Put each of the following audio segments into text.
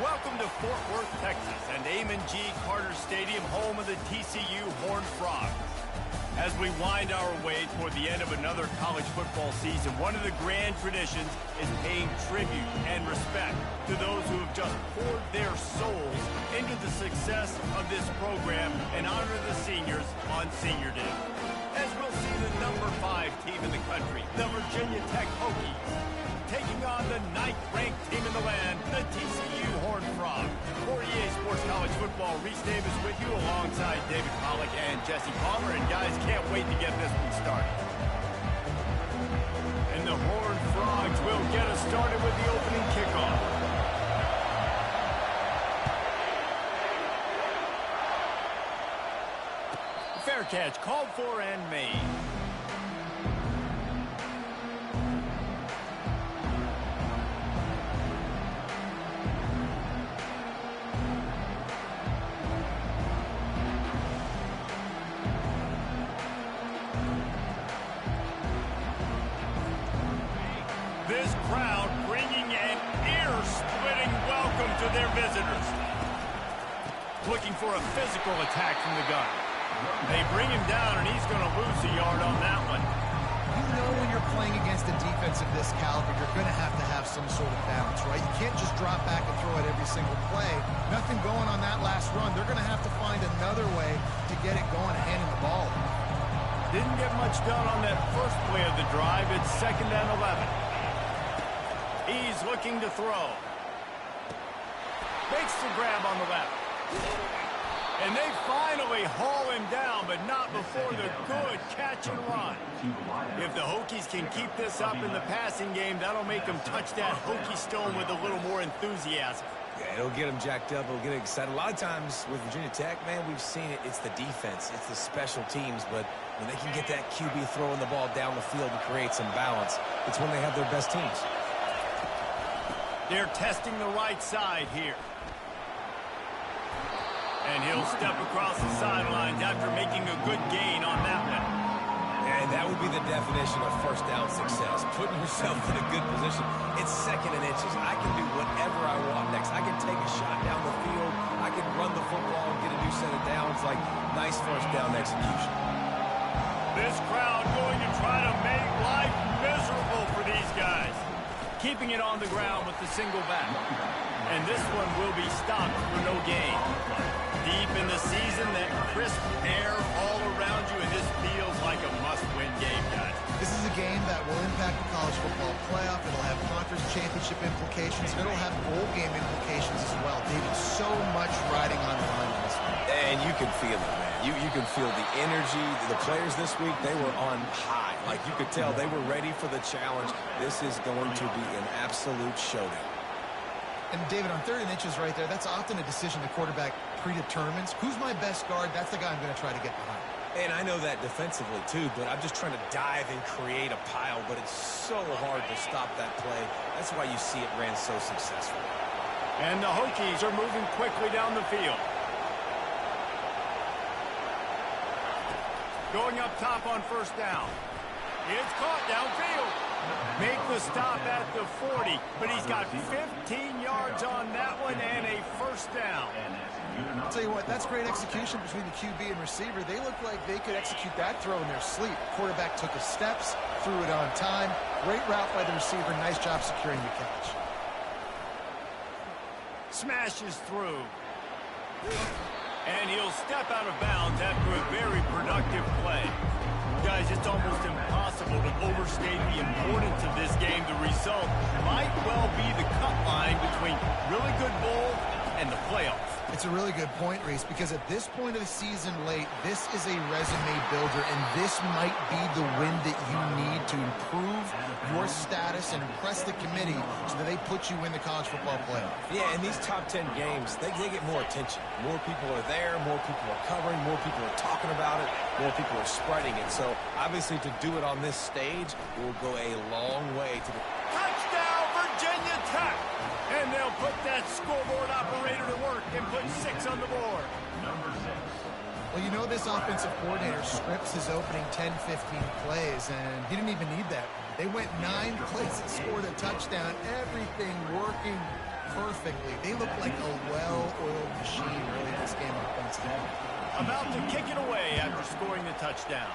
Welcome to Fort Worth, Texas, and Amon G. Carter Stadium, home of the TCU Horned Frogs. As we wind our way toward the end of another college football season, one of the grand traditions is paying tribute and respect to those who have just poured their souls into the success of this program and honor the seniors on Senior Day. As we'll see the number 5 team in the country, the Virginia Tech Hokies, taking on the 9th-ranked team in the land, the TCU Horned Frogs. For EA Sports College Football, Reese Davis with you alongside David Pollack and Jesse Palmer. And guys, can't wait to get this one started. And the Horned Frogs will get us started with the opening kickoff. Fair catch called for and made. This crowd bringing an ear-splitting welcome to their visitors. Looking for a physical attack from the gun. They bring him down, and he's going to lose a yard on that one. You know when you're playing against a defense of this caliber, you're going to have some sort of balance, right? You can't just drop back and throw it every single play. Nothing going on that last run. They're going to have to find another way to get it going and handing the ball. Didn't get much done on that first play of the drive. It's 2nd and 11. He's looking to throw. Makes the grab on the left. And they finally haul him down, but not before the good catch and run. If the Hokies can keep this up in the passing game, that'll make them touch that Hokie stone with a little more enthusiasm. Yeah, it'll get them jacked up. It'll get them excited. A lot of times with Virginia Tech, man, we've seen it. It's the defense. It's the special teams. But when they can get that QB throwing the ball down the field and create some balance, it's when they have their best teams. They're testing the right side here. And he'll step across the sidelines after making a good gain on that one. And that would be the definition of first down success. Putting yourself in a good position. It's 2nd and inches. I can do whatever I want next. I can take a shot down the field. I can run the football and get a new set of downs. Like, nice first down execution. This crowd going to try to make life miserable for these guys. Keeping it on the ground with the single back. And this one will be stopped for no gain. Deep in the season, that crisp air all around you, and this feels like a must-win game, guys. This is a game that will impact the college football playoff. It'll have conference championship implications, and it'll have bowl game implications as well. David, so much riding on the line in this one. And you can feel it, man. You can feel the energy. The players this week, they were on high. Like, you could tell they were ready for the challenge. This is going to be an absolute showdown. And, David, on 3rd and inches right there, that's often a decision the quarterback predetermines. Who's my best guard? That's the guy I'm going to try to get behind. And I know that defensively, too, but I'm just trying to dive and create a pile, but it's so hard to stop that play. That's why you see it ran so successful. And the Hokies are moving quickly down the field. Going up top on 1st down. It's caught downfield. Make the stop at the 40, but he's got 15 yards on that one and a 1st down. I'll tell you what, that's great execution between the QB and receiver. They look like they could execute that throw in their sleep. Quarterback took his steps, threw it on time. Great route by the receiver. Nice job securing the catch. Smashes through. And he'll step out of bounds after a very productive play. Guys, it's almost impossible to overstate the importance of this game. The result might well be the cut line between really good bowl and the playoffs. It's a really good point, Reese, because at this point of the season late, this is a resume builder, and this might be the win that you need to improve your status and impress the committee so that they put you in the college football playoff. Yeah, and these top 10 games, they get more attention. More people are there, more people are covering, more people are talking about it, more people are spreading it. So, obviously, to do it on this stage will go a long way to the... Touchdown, Virginia Tech! And they'll put that scoreboard operator to work and put 6 on the board. Well, you know this offensive coordinator scripts his opening 10, 15 plays, and he didn't even need that. They went 9 plays and scored a touchdown. Everything working perfectly. They look like a well-oiled machine early in this game offensively. About to kick it away after scoring the touchdown.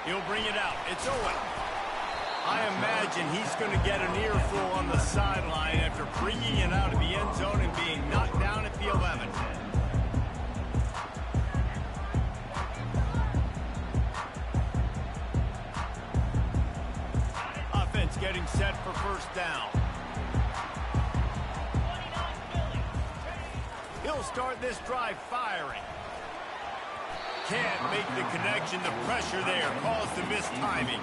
He'll bring it out. It's Owen. I imagine he's going to get an earful on the sideline after bringing it out of the end zone and being knocked down at the 11. Offense getting set for first down. He'll start this drive firing. Can't make the connection. The pressure there caused the missed timing.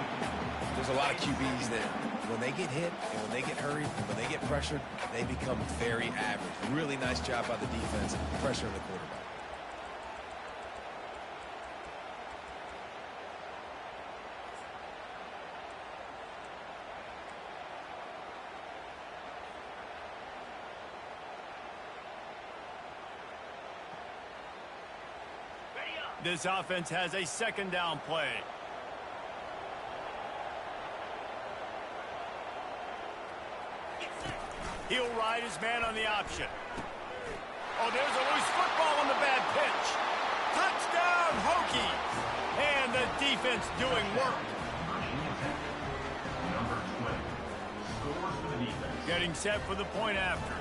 There's a lot of QBs there. When they get hit, and when they get hurried, and when they get pressured, they become very average. Really nice job by the defense, pressuring the quarterback. This offense has a second down play. He'll ride his man on the option. Oh, there's a loose football on the bad pitch. Touchdown, Hokies! And the defense doing work. Getting set for the point after.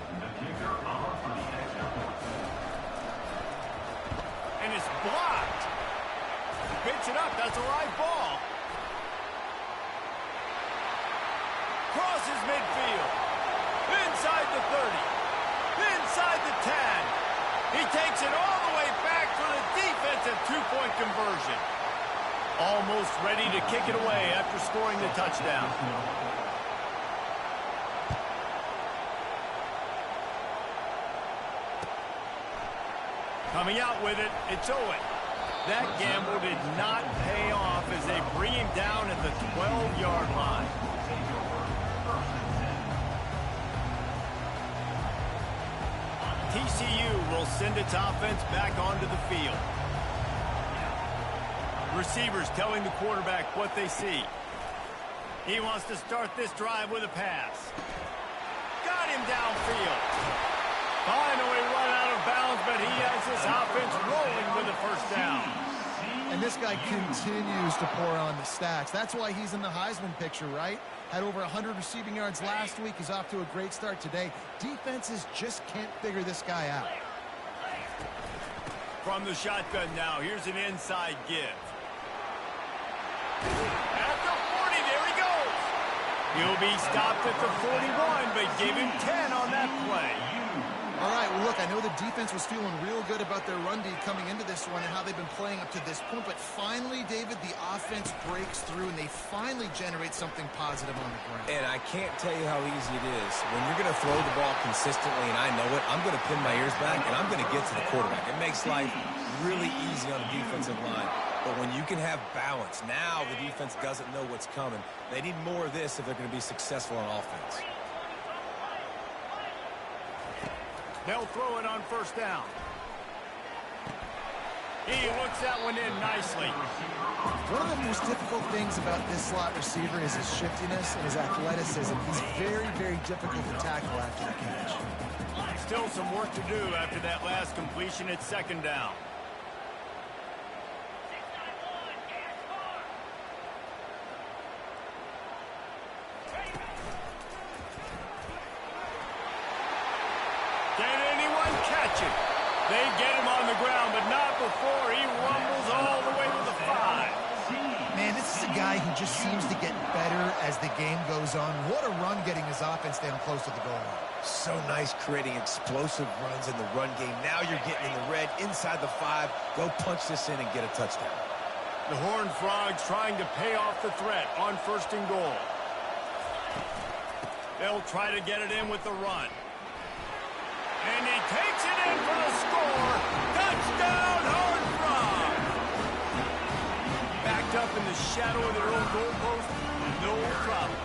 And it's blocked. Picks it up. That's a live ball. Crosses midfield. Inside the 30. Inside the 10. He takes it all the way back for the defensive two-point conversion. Almost ready to kick it away after scoring the touchdown. Coming out with it, it's Owen. That gamble did not pay off as they bring him down at the 12-yard line. TCU will send its offense back onto the field. Receivers telling the quarterback what they see. He wants to start this drive with a pass. Got him downfield. Finally run out of bounds, but he has this offense rolling with a first down. And this guy continues to pour on the stats. That's why he's in the Heisman picture, right? Had over 100 receiving yards last week. He's off to a great start today. Defenses just can't figure this guy out. From the shotgun now, here's an inside give. At the 40, there he goes. He'll be stopped at the 41, but give him 10 on that play. All right, well, look, I know the defense was feeling real good about their run D coming into this one and how they've been playing up to this point, but finally, David, the offense breaks through and they finally generate something positive on the ground. And I can't tell you how easy it is. When you're going to throw the ball consistently, and I know it, I'm going to pin my ears back, and I'm going to get to the quarterback. It makes life really easy on the defensive line. But when you can have balance, now the defense doesn't know what's coming. They need more of this if they're going to be successful on offense. They'll throw it on first down. He looks that one in nicely. One of the most difficult things about this slot receiver is his shiftiness and his athleticism. He's very, very difficult to tackle after the catch. Still some work to do after that last completion at second down. They get him on the ground, but not before he rumbles all the way to the 5. Man, this is a guy who just seems to get better as the game goes on. What a run getting his offense down close to the goal line. So nice creating explosive runs in the run game. Now you're getting in the red inside the 5. Go punch this in and get a touchdown. The Horned Frogs trying to pay off the threat on first and goal. They'll try to get it in with the run. And he takes it in for the score. Touchdown, Horned Frogs! Backed up in the shadow of their own goalpost, no problem.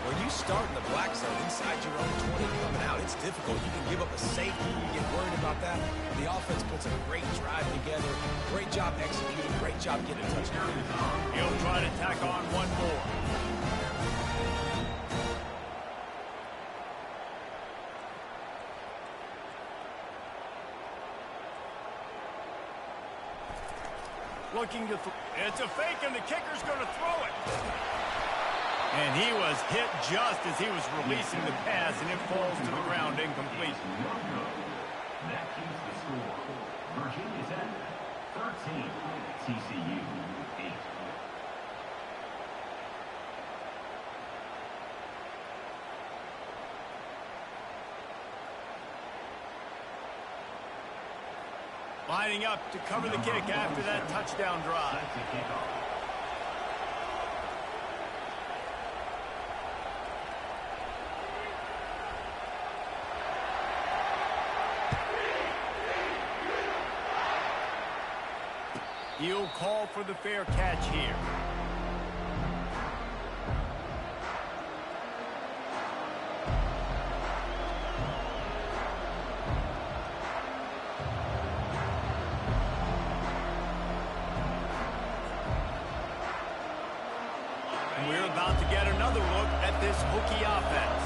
When you start in the black zone inside your own 20 coming out, it's difficult. You can give up a safety. You get worried about that. The offense puts a great drive together. Great job executing. Great job getting a touchdown. He'll try to tack on one more. looking to it's a fake, and the kicker's going to throw it. And he was hit just as he was releasing the pass, and it falls to the ground incomplete. That keeps the score. Virginia Tech 13, TCU 8. Lining up to cover the kick after that touchdown drive. He'll call for the fair catch here. We're about to get another look at this Hokie offense.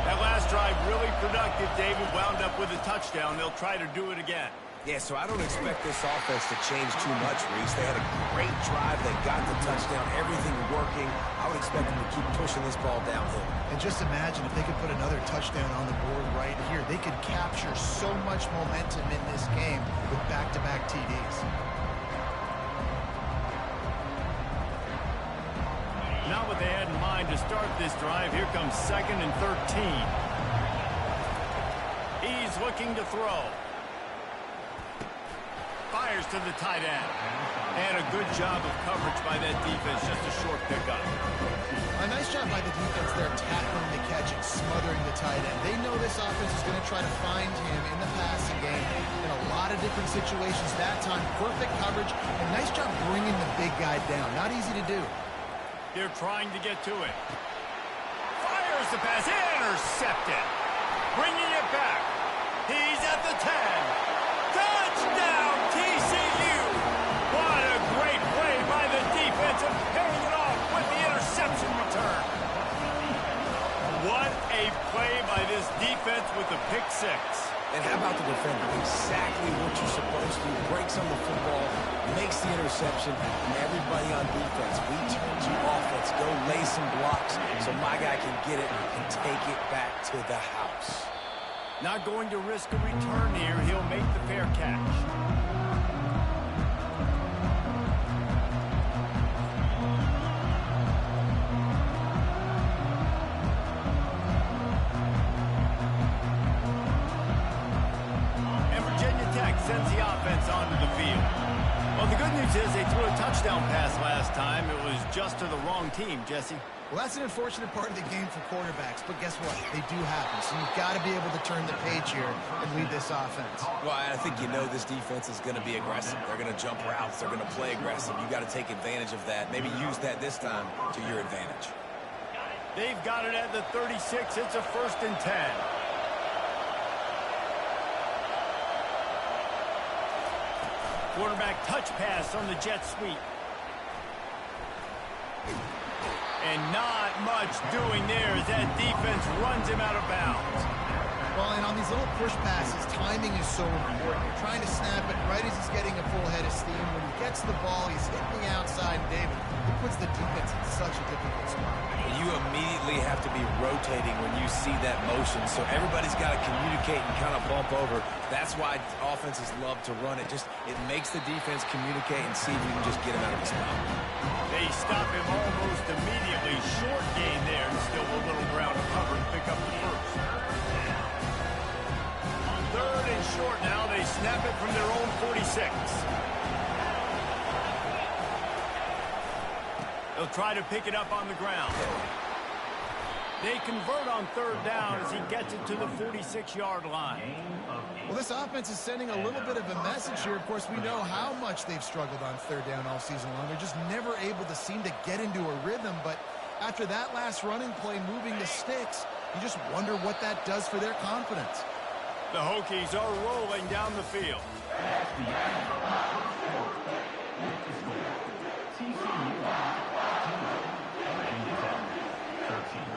That last drive really productive. David wound up with a touchdown. They'll try to do it again. Yeah, so I don't expect this offense to change too much, Reese. They had a great drive. They got the touchdown. Everything working. I would expect them to keep pushing this ball downhill. And just imagine if they could put another touchdown on the board right here. They could capture so much momentum in this game with back-to-back TDs. Not what they had in mind to start this drive. Here comes 2nd and 13. He's looking to throw. Fires to the tight end. And a good job of coverage by that defense. Just a short pickup. A nice job by the defense there, tackling the catch and smothering the tight end. They know this offense is going to try to find him in the passing game in a lot of different situations. That time, perfect coverage, and nice job bringing the big guy down. Not easy to do. They're trying to get to it. Fires the pass. Intercepted. Bringing it back. He's at the 10. Touchdown, TCU. What a great play by the defense and paying it off with the interception return. What a play by this defense with the pick six. And how about the defender? Exactly what you're supposed to do. Breaks on the football, makes the interception, and everybody on defense, we turn to offense. Go lay some blocks so my guy can get it and take it back to the house. Not going to risk a return here. He'll make the fair catch. And Virginia Tech sends the offense onto the field. Well, the good news is they threw a touchdown pass last time. It was just to the wrong team, Jesse. Well, that's an unfortunate part of the game for quarterbacks, but guess what? They do happen, so you've got to be able to turn the page here and lead this offense. Well, I think you know this defense is going to be aggressive. They're going to jump routes. They're going to play aggressive. You got to take advantage of that. Maybe use that this time to your advantage. They've got it at the 36. It's a 1st and 10. Quarterback touch pass on the jet sweep. And not much doing there as that defense runs him out of bounds. Well, and on these little push passes, timing is so important. You're trying to snap it right as he's getting a full head of steam. When he gets the ball, he's hitting the outside, and David, it puts the defense in such a difficult spot. You immediately have to be rotating when you see that motion, so everybody's got to communicate and kind of bump over. That's why offenses love to run it. It makes the defense communicate and see if you can just get him out of the spot. They stop him almost immediately. Short gain there, and still a little ground to cover and pick up the first. 3rd and short now. They snap it from their own 46. They'll try to pick it up on the ground. They convert on 3rd down as he gets it to the 46-yard line. Well, this offense is sending a little bit of a message here. Of course, we know how much they've struggled on 3rd down all season long. They're just never able to seem to get into a rhythm. But after that last running play moving the sticks, you just wonder what that does for their confidence. The Hokies are rolling down the field. That's the end of the first quarter. With the score, TCU 2, Virginia Tech 13.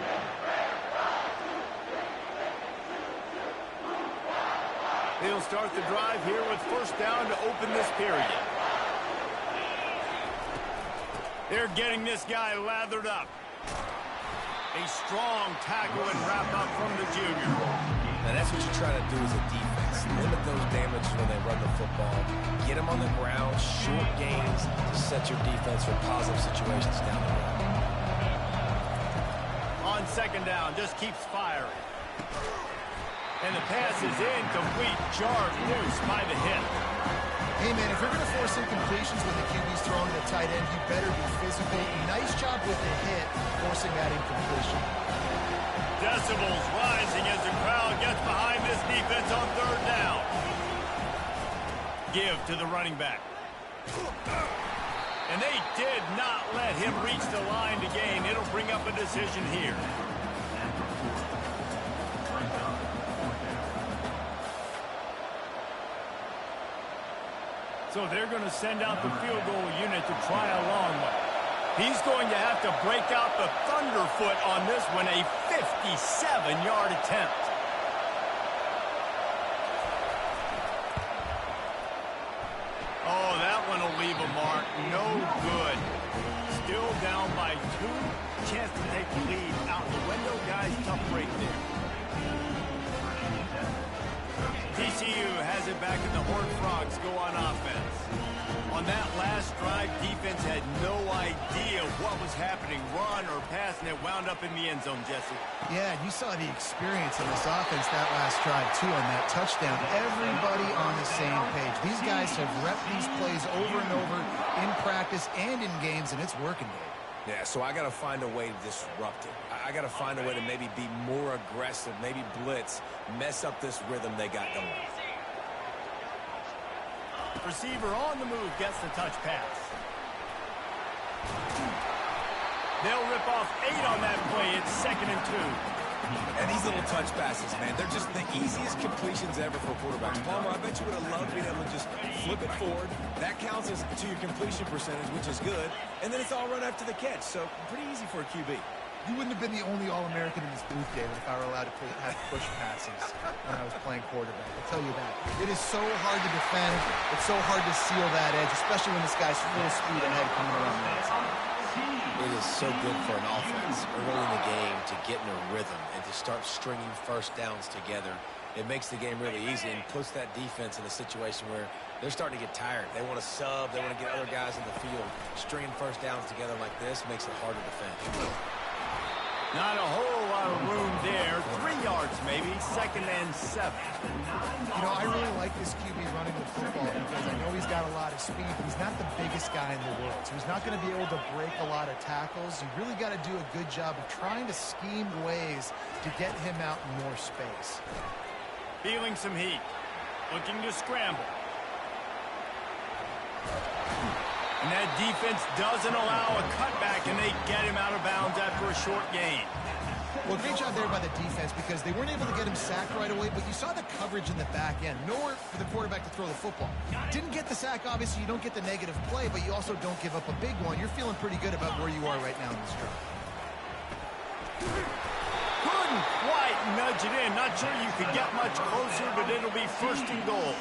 They'll start the drive here with 1st down to open this period. They're getting this guy lathered up. A strong tackle and wrap up from the junior. Now that's what you try to do as a defense. Limit those damages when they run the football. Get them on the ground, short gains to set your defense for positive situations down the road. On second down, just keeps firing. And the pass is incomplete, jarred loose by the hit. Hey, man, if you're going to force incompletions when the QB's throwing to the tight end, you better be physical. Nice job with the hit, forcing that incompletion. Decibels rising as the crowd gets behind this defense on third down. Give to the running back. And they did not let him reach the line to gain. It'll bring up a decision here. So they're going to send out the field goal unit to try a long one. He's going to have to break out the thunderfoot on this one, a 57-yard attempt. Oh, that one will leave a mark. No good. Still down by 2. Chance to take the lead out the window. Guys, tough break there. TCU has it back, and the Horned Frogs go on offense. On that last drive, defense had no idea what was happening, run or pass, and it wound up in the end zone, Jesse. Yeah, you saw the experience in this offense that last drive, too, on that touchdown. Everybody on the same page. These guys have repped these plays over and over in practice and in games, and it's working, Dave. Yeah, so I got to find a way to disrupt it. I got to find a way to maybe be more aggressive, maybe blitz, mess up this rhythm they got going. Receiver on the move gets the touch pass. They'll rip off 8 on that play. It's 2nd and 2. And these little touch passes, man, they're just the easiest completions ever for quarterbacks. Palmer, I bet you would have loved being able to just flip it forward. That counts as to your completion percentage, which is good. And then it's all run after the catch, so pretty easy for a QB. You wouldn't have been the only All-American in this booth, David, if I were allowed to have push passes when I was playing quarterback. I'll tell you that. It is so hard to defend. It's so hard to seal that edge, especially when this guy's full speed ahead coming around the outside. It is so good for an offense early in the game to get in a rhythm and to start stringing first downs together. It makes the game really easy and puts that defense in a situation where they're starting to get tired. They want to sub. They want to get other guys in the field. Stringing first downs together like this makes it hard to defend. Not a whole lot of room there. 3 yards maybe. 2nd and 7. You know, I really like this QB running the football because I know he's got a lot of speed, but he's not the biggest guy in the world. So he's not going to be able to break a lot of tackles. You really got to do a good job of trying to scheme ways to get him out in more space. Feeling some heat. Looking to scramble. And that defense doesn't allow a cutback, and they get him out of bounds after a short gain. Well, great job there by the defense because they weren't able to get him sacked right away, but you saw the coverage in the back end. Nowhere for the quarterback to throw the football. Didn't get the sack, obviously. You don't get the negative play, but you also don't give up a big one. You're feeling pretty good about where you are right now in this drive. Couldn't quite nudge it in. Not sure you could get much closer, but it'll be 1st and goal.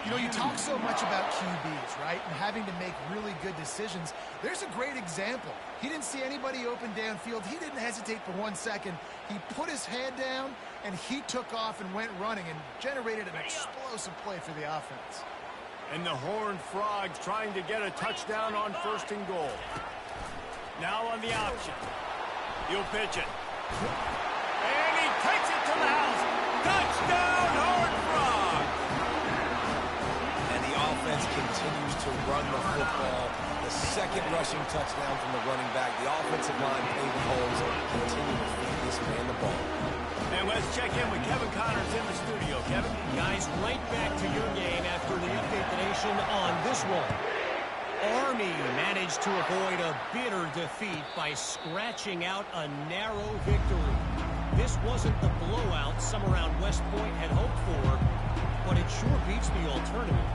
You know, you talk so much about QBs, right, and having to make really good decisions. There's a great example. He didn't see anybody open downfield. He didn't hesitate for 1 second. He put his head down, and he took off and went running and generated an explosive play for the offense. And the Horned Frogs trying to get a touchdown on 1st and goal. Now on the option. He'll pitch it. And he takes it to the house. Touchdown, Horned Frogs! Offense continues to run the football. The 2nd rushing touchdown from the running back. The offensive line paving holes and continue to feed this man the ball. And let's check in with Kevin Connors in the studio. Kevin? Guys, right back to your game after the Update the Nation on this one. Army managed to avoid a bitter defeat by scratching out a narrow victory. This wasn't the blowout some around West Point had hoped for, but it sure beats the alternative.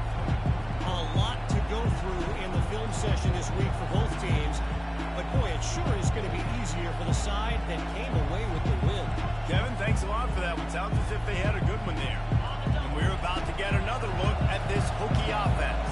A lot to go through in the film session this week for both teams, but boy, it sure is going to be easier for the side that came away with the win. Kevin, thanks a lot for that one. Sounds as if they had a good one there. And we're about to get another look at this Hokie offense.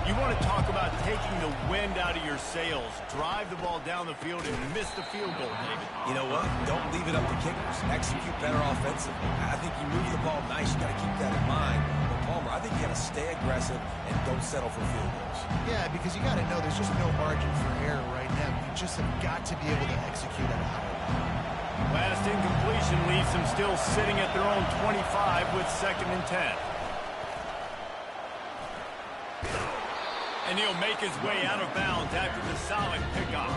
You want to talk about taking the wind out of your sails. Drive the ball down the field and miss the field goal, David. You know what? Don't leave it up to kickers. Execute better offensively. I think you move the ball nice. You got to keep that in mind. But Palmer, I think you got to stay aggressive and don't settle for field goals. Yeah, because you got to know there's just no margin for error right now. You just have got to be able to execute at a higher level. Last incompletion leaves them still sitting at their own 25 with 2nd and 10. And he'll make his way out of bounds after the solid pickup.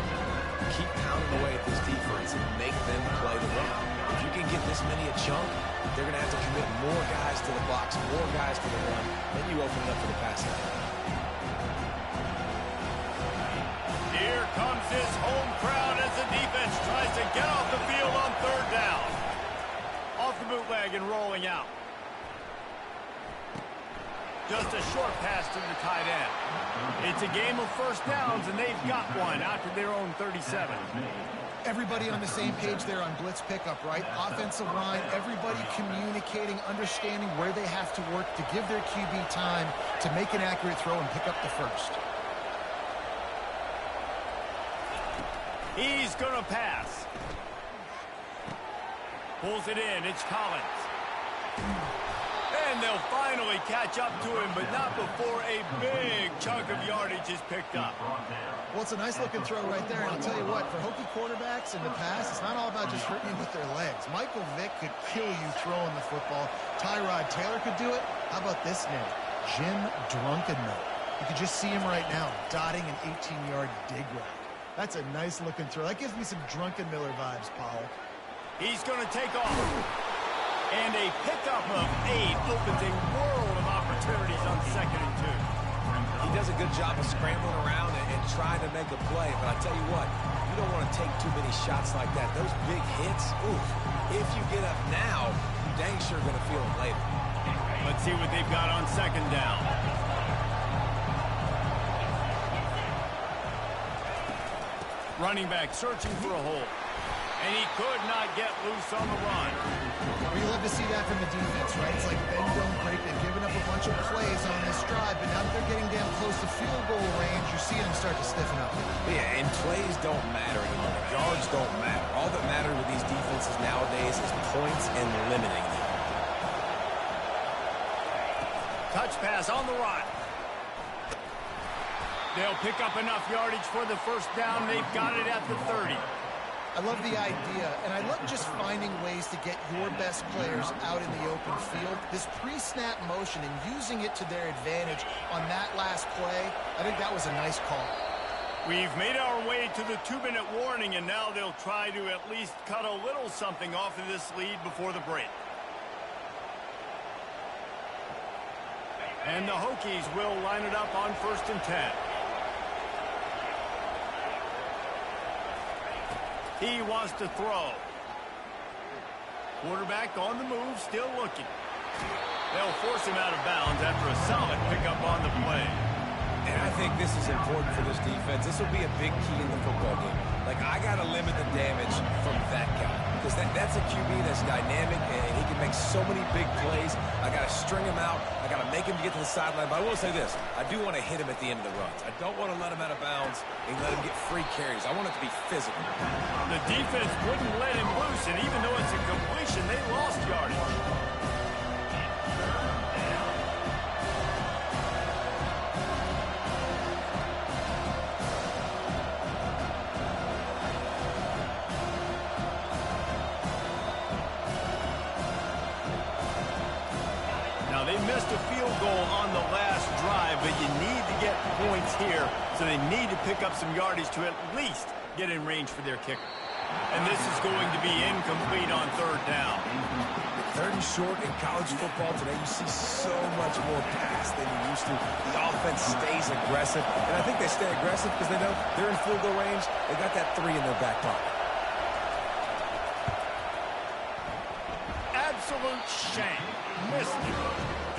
Keep pounding away at this defense and make them play the run. If you can get this many a chunk, they're going to have to commit more guys to the box, more guys to the run. Then you open it up for the passing. Here comes his home crowd as the defense tries to get off the field on 3rd down. Off the bootleg and rolling out. Just a short pass to the tight end. It's a game of 1st downs, and they've got one out to their own 37. Everybody on the same page there on blitz pickup, right? Offensive line, everybody communicating, understanding where they have to work to give their QB time to make an accurate throw and pick up the 1st. He's going to pass. Pulls it in. It's Collins. And they'll finally catch up to him, but not before a big chunk of yardage is picked up. Well, it's a nice-looking throw right there, and I'll tell you what, for Hokie quarterbacks in the past, it's not all about just hurting you with their legs. Michael Vick could kill you throwing the football. Tyrod Taylor could do it. How about this name? Jim Drunkenmiller. You can just see him right now, dotting an 18-yard dig route. That's a nice-looking throw. That gives me some Drunkenmiller vibes, Paul. He's going to take off. And a pickup of 8 opens a world of opportunities on 2nd and 2. He does a good job of scrambling around and trying to make a play. But I tell you what, you don't want to take too many shots like that. Those big hits, oof. If you get up now, you dang sure going to feel it later. Let's see what they've got on 2nd down. Running back searching for a hole. And he could not get loose on the run. Well, you love to see that from the defense, right? It's like bend, don't break. They've given up a bunch of plays on this drive, but now that they're getting damn close to field goal range, you're seeing them start to stiffen up. Yeah, and plays don't matter anymore. Yards don't matter. All that matters with these defenses nowadays is points and limiting them. Touch pass on the run. They'll pick up enough yardage for the 1st down. They've got it at the 30. I love the idea, and I love just finding ways to get your best players out in the open field. This pre-snap motion and using it to their advantage on that last play, I think that was a nice call. We've made our way to the 2-minute warning, and now they'll try to at least cut a little something off of this lead before the break. And the Hokies will line it up on 1st and 10. He wants to throw. Quarterback on the move, still looking. They'll force him out of bounds after a solid pickup on the play. And I think this is important for this defense. This will be a big key in the football game. Like, I got to limit the damage from that guy. Because that's a QB that's dynamic, and he can make so many big plays. I got to string him out. I got to make him get to the sideline. But I will say this. I do want to hit him at the end of the runs. I don't want to let him out of bounds and let him get free carries. I want it to be physical. The defense wouldn't let him loose, and even though it's a completion, they lost yardage. They missed a field goal on the last drive, but you need to get points here, so they need to pick up some yardage to at least get in range for their kicker. And this is going to be incomplete on 3rd down. 3rd and short in college football today, you see so much more pass than you used to. The offense stays aggressive, and I think they stay aggressive because they know they're in field goal range. They got that 3 in their back pocket. Absolute shame. Missed it.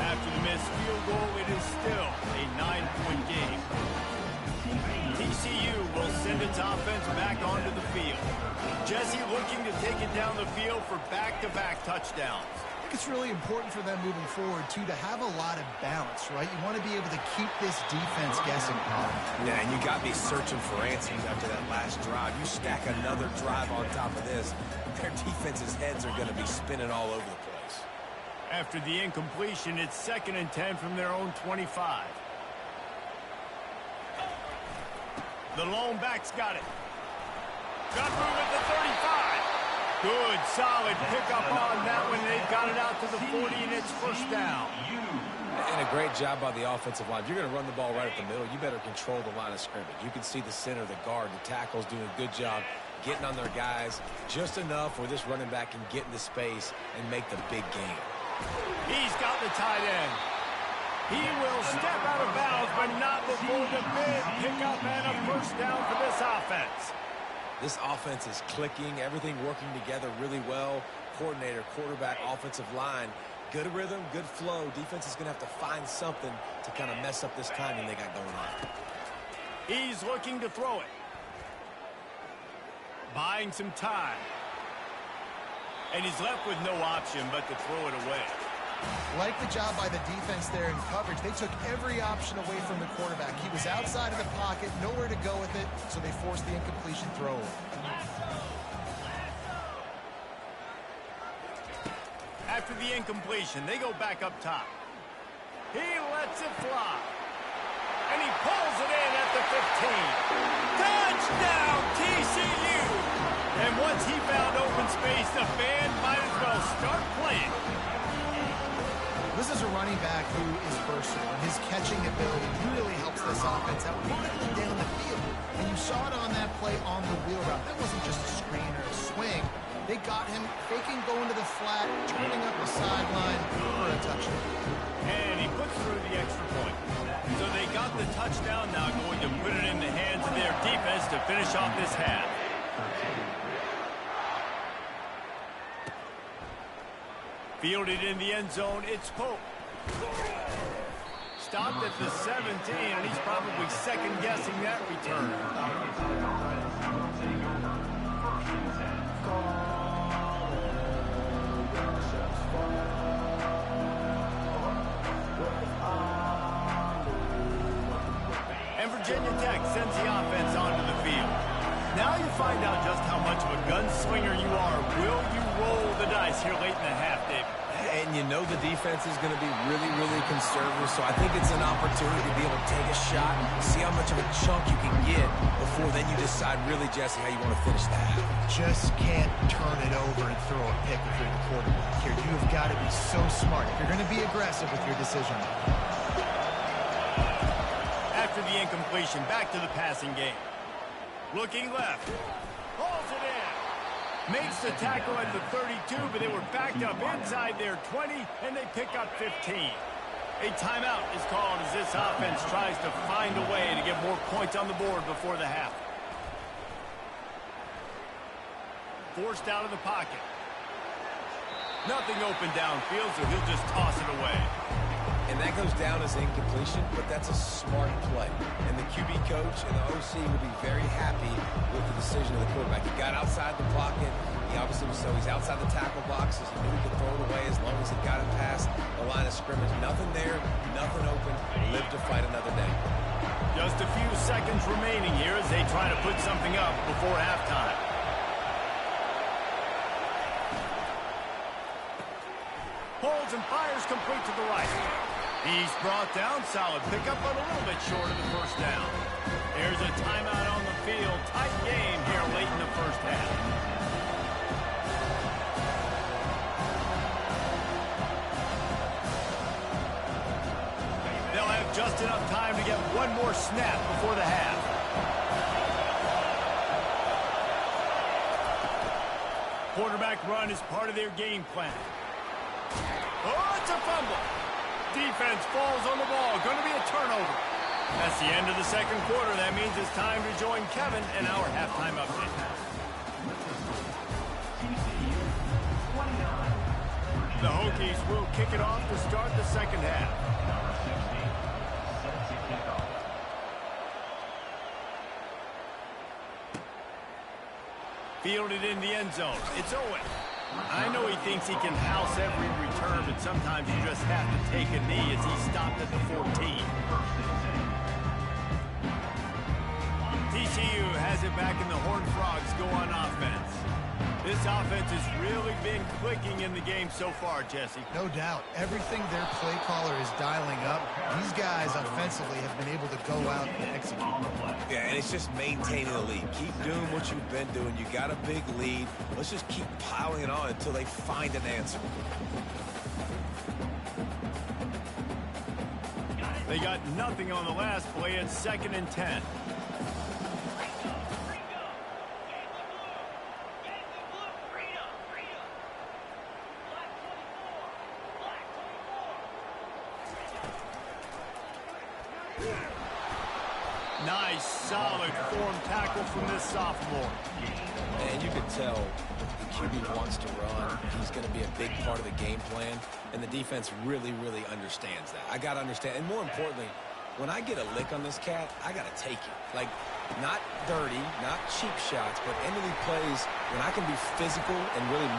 After the missed field goal, it is still a 9-point game. TCU will send its offense back onto the field. Jesse looking to take it down the field for back-to-back touchdowns. think it's really important for them moving forward, too, to have a lot of balance, right? You want to be able to keep this defense guessing. Yeah, and you got me searching for answers after that last drive. You stack another drive on top of this, their defense's heads are going to be spinning all over the place. After the incompletion, it's 2nd and 10 from their own 25. The lone back's got it. Got room at the 35. Good, solid pickup on that one. They've got it out to the 40, and it's first down. And a great job by the offensive line. If you're going to run the ball right up the middle, you better control the line of scrimmage. You can see the center, the guard, the tackles doing a good job getting on their guys just enough where this running back can get into space and make the big game. He's got the tight end. He will step out of bounds, but not before the big pickup and a first down for this offense. This offense is clicking, everything working together really well. Coordinator, quarterback, offensive line, good rhythm, good flow. Defense is going to have to find something to kind of mess up this timing they got going on. He's looking to throw it. Buying some time. And he's left with no option but to throw it away. Like the job by the defense there in coverage. They took every option away from the quarterback. He was outside of the pocket, nowhere to go with it, so they forced the incompletion throw. After the incompletion, they go back up top. He lets it fly. And he pulls it in at the 15. Touchdown, TCU! And once he found open space, the band might as well start playing. This is a running back who is versatile, and his catching ability really helps this offense out vertically down the field. And you saw it on that play on the wheel route. That wasn't just a screen or a swing. They got him faking going to the flat, turning up the sideline for a touchdown. And he puts through the extra point. So they got the touchdown, now going to put it in the hands of their defense to finish off this half. Fielded in the end zone, it's Pope. Stopped at the 17, and he's probably second-guessing that return. And Virginia Tech sends the offense onto the field. Now you find out just how much of a gunslinger you are. Will you roll the dice here late in the half, David? And you know the defense is going to be really, really conservative, so I think it's an opportunity to be able to take a shot, see how much of a chunk you can get before then you decide really, Jesse, how you want to finish that. Just can't turn it over and throw a pick if you're the quarterback here. You've got to be so smart if you're going to be aggressive with your decision. After the incompletion, back to the passing game. Looking left. Pulls it in. Makes the tackle at the 32, but they were backed up inside their 20, and they pick up 15. A timeout is called as this offense tries to find a way to get more points on the board before the half. Forced out of the pocket. Nothing open downfield, so he'll just toss it away. And that goes down as incompletion, but that's a smart play. And the QB coach and the OC will be very happy with the decision of the quarterback. He got outside the pocket. He obviously was so he's outside the tackle boxes. He knew he could throw it away as long as he got it past the line of scrimmage. Nothing there, nothing open. Live to fight another day. Just a few seconds remaining here as they try to put something up before halftime. Holds and fires complete to the right. He's brought down, solid pickup, but a little bit short of the first down. There's a timeout on the field. Tight game here late in the first half. They'll have just enough time to get one more snap before the half. Quarterback run is part of their game plan. Oh, it's a fumble. Defense falls on the ball. Going to be a turnover. That's the end of the second quarter. That means it's time to join Kevin and our halftime update. The Hokies will kick it off to start the second half. Fielded in the end zone. It's Owen. I know he thinks he can house every return, but sometimes you just have to take a knee as he stopped at the 14. TCU has it back, and the Horned Frogs go on offense. This offense has really been clicking in the game so far, Jesse. No doubt. Everything their play caller is dialing up, these guys offensively have been able to go out and execute. Yeah, and it's just maintaining the lead. Keep doing what you've been doing. You got a big lead. Let's just keep piling it on until they find an answer. They got nothing on the last play. It's 2nd and 10. Nice, solid form tackle from this sophomore. And you can tell the QB wants to run. He's going to be a big part of the game plan, and the defense really, really understands that. I got to understand, and more importantly, when I get a lick on this cat, I got to take it. Like, not dirty, not cheap shots, but end of the plays when I can be physical and really